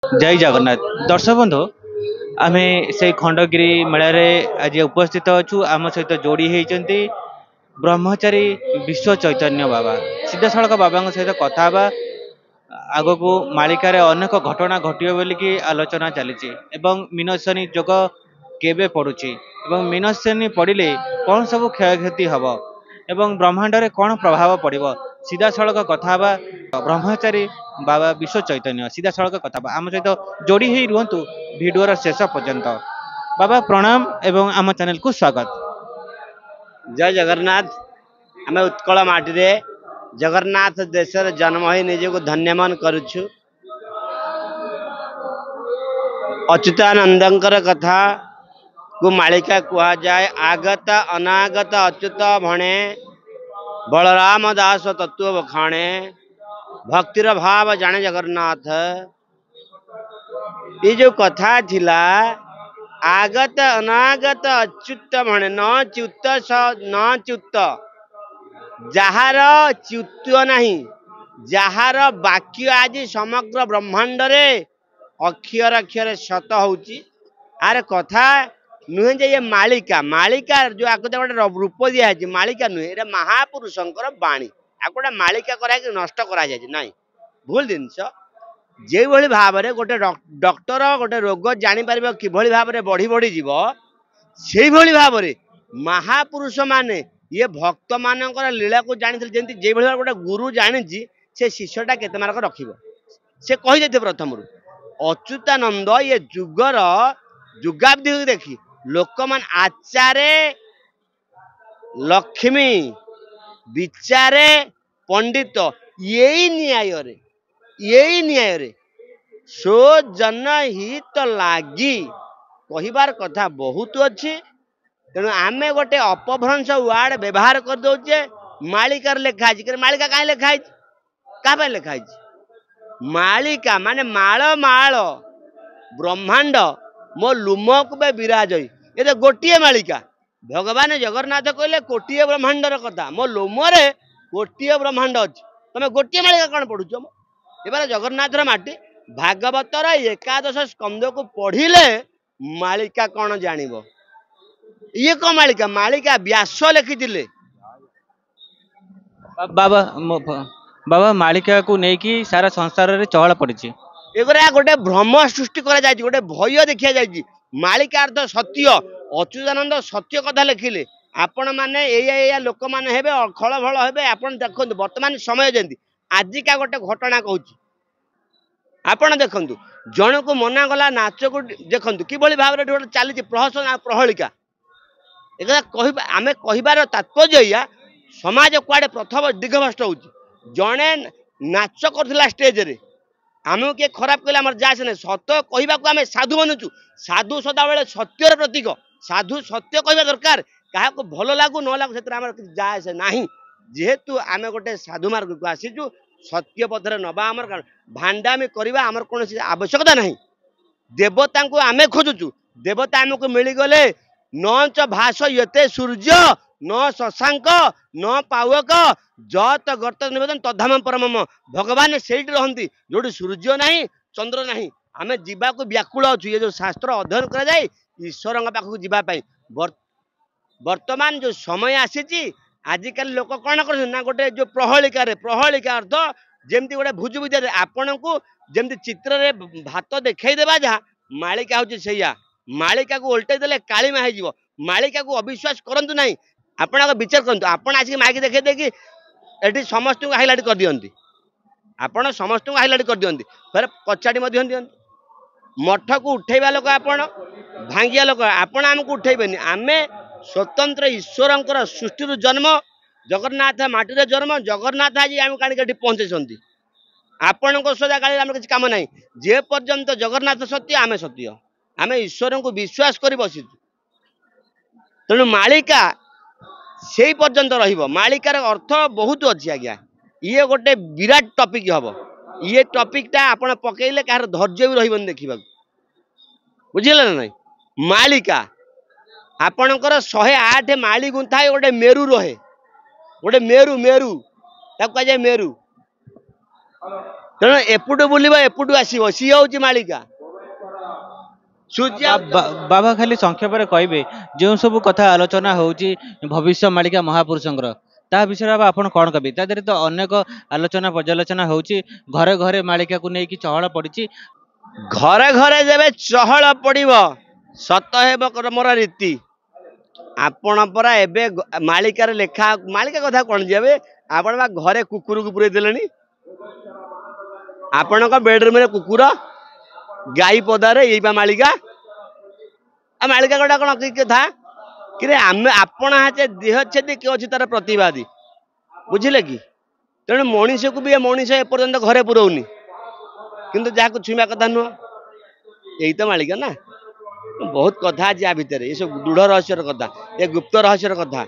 जय जगन्नाथ दर्शक बंधु आम से खंडगिरी मेल आज उपस्थित अच्छु आम सहित जोड़ी होती ब्रह्मचारी विश्व चैतन्य बाबा सीधा सड़क बाबा सहित कथा आग को मालिकार अनेक घटना घटे बोलिकी आलोचना चली मीनशनी जोग केवे पड़ुची मीनशनी पड़े कौन सब क्षयक्षति हम एवं ब्रह्मांड रे कौन प्रभाव पड़ो सीधा सड़क कथा ब्रह्मचारी बाबा विश्व चैतन्य सीधा सड़क कथा आम सहित जोड़ी ही रुहतु भिडर शेष पर्यंत बाबा प्रणाम एवं आम चैनल को स्वागत। जय जगन्नाथ। आम उत्कल माटी जगन्नाथ देश जन्म हो निजक धन्यमान करुछु। अच्युतानंदकर कथा को मालिका कह जाए आगत अनागत अच्युत भणे बलराम दास तत्व बखाणे भक्तिर भाव जाने जगन्नाथ। ये जो कथा थिला आगत अनागत अच्युत भणे न च्युत न च्युत जार च्युत नहीं जार वाक्य आज समग्र ब्रह्मांड रे अक्षर अक्षर शत होची आर कथा नुहे जे ये मालिका मालिका जो आको गोटे रूप दिया मालिका नुहे ये महापुरुषंकर बाणी आकोटा मालिका करा नष्ट करा जाए ना भूल जिनस जे भली भाव में गोटे डॉक्टर गोटे रोग जापर कि भाव में बढ़ी बढ़ी जीव से भाव में महापुरुष माने ये भक्त मानकर लीला को जानी जमी जो भाई गोटे गुरु जानी से शिष्यटा केते मार्क रखिब से कही प्रथम अच्युतानंद ये जुगर जुगाब्दी देखी लोक मान आचारे लक्ष्मी विचारे पंडित यही न्याय रे सो जन हित लगी कहिबार कथा बहुत अच्छी तेणु आमे गोटे अपभ्रंश वार्ड व्यवहार कर दौचे मालिकार लेखाई मालिका कहीं लेखाई क्या लेखाई मालिका माने माल माल ब्रह्मांड मो लुमक बे विराज ये तो गोटे मालिका भगवान जगन्नाथ कहले कोटिए ब्रह्मांडर कथा मो लोमरे गोटे ब्रह्मांड अच्छी तुम गोटे मालिका कौन पढ़ुच एबार जगन्नाथ माटी भागवतर एकादश स्कंद को पढ़िले मालिका कौन जानिब ये कौन मालिका मालिका व्यास लिखी बाबा बाबा मालिका को लेकिन सारा संसार रे चहल पड़ी एगुरा गोटे भ्रम सृष्टि करा गोटे भय देखा जाए मालिका अर्थ सत्य अच्युतानंद सत्य कथा लिखिले आपण मैंने या लोक मैंने खल भल हे आपड़ देखु बर्तमान समय जमी आजिका गोटे घटना कहूँ आपण देखु जन को मना गला नाच को देखु कि भाव में चली प्रहसन प्रहलिका एक आम कहार तात्पर्य या समाज कुआडे प्रथम दिग्भ्रष्ट हो जड़े नाच कर स्टेज रे आम किए खराब कहले आम जास ना सत कहवाक आम साधु मानुचु साधु सदा बेले सत्यर प्रतीक साधु सत्य कहवा दरकार क्या भल लगू न लगू से जाए ना जेहेतु आम गोटे साधु मार्ग को आसीचु सत्य पथरे नवा आमर भांडामी करवा आमर कौन आवश्यकता नहीं देवता को आम खोजुचु देवता आमको मिलगले न च भास ये सूर्य न शशांक न पावक जत गर्त निवेदन तधाम परम भगवान से रहती जो सूर्य नहीं चंद्र नहीं आम जावाक व्याकुल अच्छु ये जो शास्त्र अध्ययन कराए ईश्वर पाखक जावाई वर्तमान जो समय आसी आजिकल लोक कौन कर गोटे जो प्रहलिका अर्थ जमती गोटे भुज भुजा आपण को जमती चित्र रे भात देखई देवा जहाँ मालिका हूँ से मालिका को ओल्टे देले कालीमा हो मालिका को अविश्वास करूँ ना आपण विचार करूँ आपण आसिक माइक देखे देखी एटी समस्त हाइलाइट कर दियंती आपण समस्त हाइलाइट कर दियंती फिर कचाड़ी दियंती मठ को उठेबा लोक आपण भांगिया लोक आपण आमको उठेबेनी आमे स्वतंत्र ईश्वर सृष्टि जन्म जगन्नाथ माटी जन्म जगन्नाथ आज आम कहीं पहुंचे आपण सजा काली आम किसी कम ना जे पर्यंत जगन्नाथ सत्य आम सत्य आम ईश्वर को विश्वास कर बसीचु तेणु मालिका से पर्यंत मालिकार अर्थ बहुत अच्छी आज्ञा ये गोटे विराट टॉपिक हम ये टॉपिकटा आप पकईले कहार धैर्य भी रही देखा बुझे ना ना मालिका आपणकर 108 माली गुंथा गोटे मेरु रहे गोटे मेरु मेरु कह जाए मेरु तेणु एपटू बुलिब एपटू आसीब सी हूँ मालिका सूर्य बाबा खाली संक्षेप कहे जो सब कथा आलोचना होची भविष्य मालिका महापुरुषंकर ता विषय बाबा आपण कौन कहे ता देहरे तो अनेक आलोचना पर्यालोचना होची घरे घरे मालिका को लेकिन चहल पड़ी घरे घरे जब चहल पड़ब सत हेब कर्मर रीति आपण परा एबे मालिकार लेखा मालिका कथा कौन जे आपण बा घरे कुकुर को पुरे देलेनी आपण बेडरूम रे कुकुर गाई पदारे यही बा मालिका आ मालिका गोटा कौन कि कथा कि आम आपण हाचे देह छेदी किए अच्छी तार प्रतिवादी बुझिले कि तेणु मनीष को भी मनीष एपर्यंत घरे पुरौनी किंतु जहाँ छुईवा कथा नुह यही तो मालिका ना बहुत कथा आज या भितर ये सब दृढ़ रहस्य कथा ये गुप्त रहस्य कथा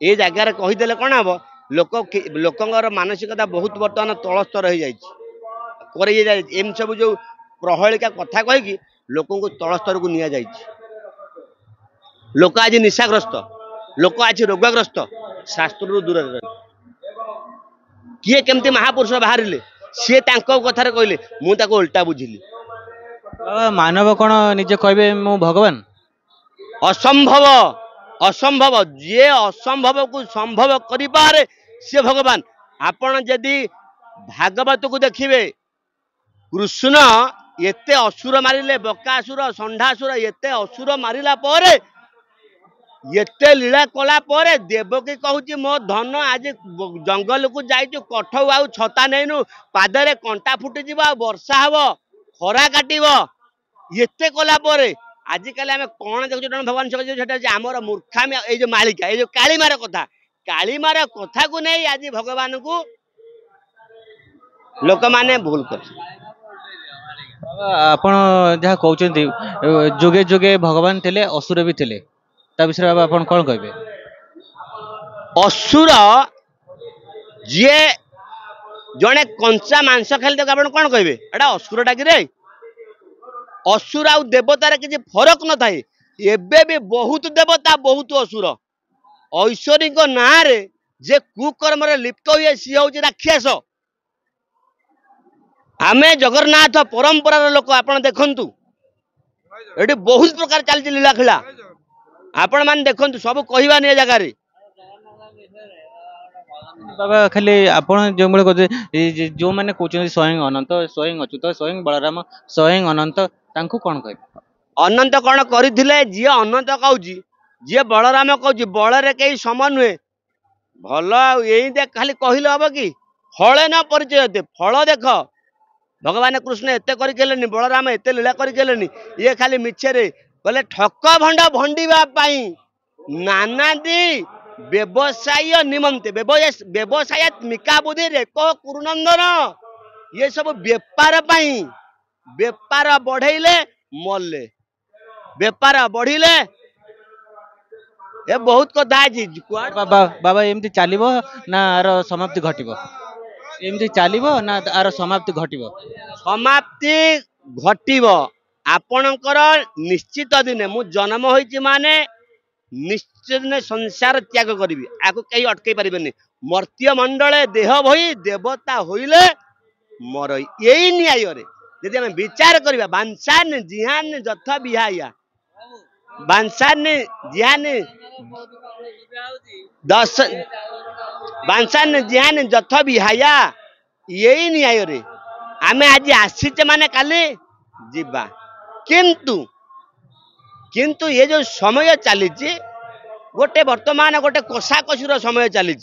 ये जगार कहीदे कौन हम लोकर मानसिकता बहुत बर्तमान तल स्तर हो जाए एम सब जो प्रहलिका कथा कहीकि लोक तल स्तर को निया लोक आज निशाग्रस्त लोक आज रोगग्रस्त शास्त्र दूर किए केमती महापुरुष बाहर सी कथार कहले मुझे उल्टा बुझिली मानव कौन निजे कहे मु भगवान असंभव असंभव जे असंभव को संभव करिपारे से भगवान आपण जदि भागवत को देखिए कृष्ण एते असुर मारिले बकासुर षंढासुर एते असुर मारिला परे एते लीला कला परे देवकी कहूची मो धन आज जंगल को जाइछु कठौ आउ छता नैनु पादरे कंटा फुटी जिबा वर्षा हबो खरा काटिबो एते कला परे आजिकल आम कौन देखु भगवान से आमर मूर्खामी ये जो मालिका ये जो कालीमार कथा को नहीं आज भगवान को लोक माने भूल कर आपण जहाँ कहते जुगे जुगे भगवान थे असुर भी थे ता विषय बाबा आपण कौन कहे असुर जी जड़े कंचा मांस खाली देखो आप कौन कहे एटा असुरटा कि रे असुर आ देवतार किसी फरक न थाए एबे भी बहुत देवता बहुत असुर ऐश्वरी ना रे जे कुकर्म लिप्त हुए सी हूँ राक्षस आमे जगन्नाथ परंपरार लोक आपण देखंतु एटी बहुत प्रकार चलती लीला खेला आपण मान देखंतु सब कहवा नहीं जगार बाबा खाली आपण जो कहते जो मैंने कहते स्वयं अनंत स्वयं अच्युत स्वयं बलराम स्वयं अनंत तांको कौन कहे अनंत कौन करथिले जी अनंत कहूँ जी बलराम कहूँ बल कई सम नुहे भल यही देख खाली कहले हम कि फले न परिचय फल देख भगवान कृष्ण एते करके बलराम एते लीला करके ये खाली मिछे कहले ठक भंड भंडा नानादी व्यवसाय निमंते व्यवसायत्मिका बुद्धि रेक कुरुनंदन ये सब बेपार बेपार बढ़ेले मल्ले बेपार बढ़िले ए बहुत कथा बाबा बाबा एमती चलो ना आर समाप्ति घटब एमती चलो ना आर समाप्ति घटब समाप्ति घटब आपणकर निश्चित दिने मु जन्म होइछि माने निश्चित दिने संसार त्याग करी आपको कहीं अटकई पारे मर्त्य मंडले देह भई देवता होइले मर यही न्याय यदि आम विचार करवा बांसान जिहान जथ बिहाया बांसान जिहान दस बांसान जिहान जथ बिहाया यही न्याय रे आमे आज आसीचे माने काली जीवा किंतु किंतु ये जो समय चली गोटे वर्तमान गोटे कषा कषिर समय चली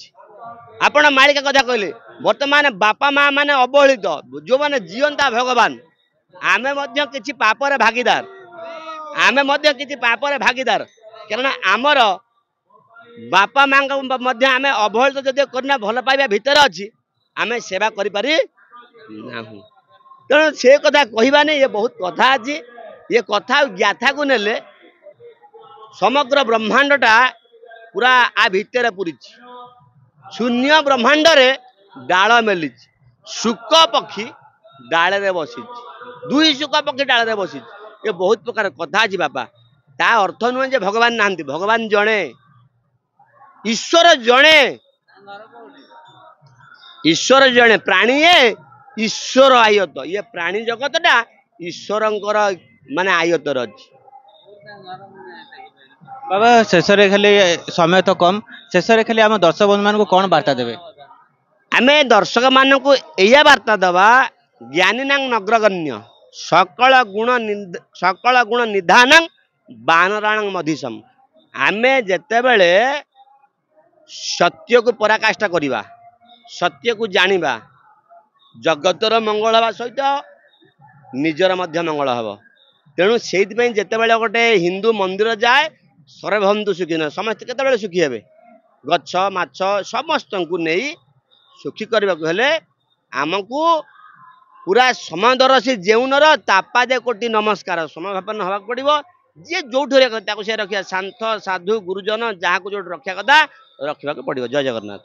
आपण मालिका कथा कहले वर्तमान बापा माँ माने अवहेलित जो माने जीवंता भगवान आमे मध्य किछि पापर भागीदार आमे मध्य किछि पापर भागीदार कारण आमर बापा माँ मध्य आमे अवहेलित जदि करना भल पाइबा भितर अछि आमे सेवा करि पारि नाहु तेणु से कथा कहवा नहीं ये बहुत कथा अच्छी ये कथा ज्ञाथा को नेले समग्र ब्रह्मांडटा पूरा आ भितर पूरी शून्य ब्रह्मांड रे डाल मेली शुक पक्षी डाल रे बसी दुई शुक पक्षी डाल रे बसी ये बहुत प्रकार कथा अच्छी बापा ता अर्थ नुहे जे भगवान नाहंती भगवान जणे ईश्वर जणे प्राणी ईश्वर आयत ये प्राणी जगतटा ईश्वरंकर माने आयतर अछि। बाबा शेष रे खाली समय तो कम शेष रे खाली आम दर्शक बंधु मान कौन वार्ता देवे? आमे दर्शक मानक एया वार्ता दबा ज्ञानी नग्रगण्य सकल गुण निधान बानराण मधीसम। आमे जेतेबेले सत्य को पराकाष्ठा करिबा सत्य को जानिबा जगतर मंगल हवा सहित निजर मध्य मंगल हब। तेणु से जितेबाला गोटे हिंदू मंदिर जाए सर्वबंधु सुखी न समस्त केतबेले सुखी हेबे गछ माछ समस्त को नहीं सुखी करने को हेले आमको पूरा समय दरसी जेउनर तापादे कोटि नमस्कार समय भापन हवा पड़ो जी जो से रखा शांत साधु गुरुजन जहाँ को जो रखा कथा रखा पड़ो। जय जगन्नाथ।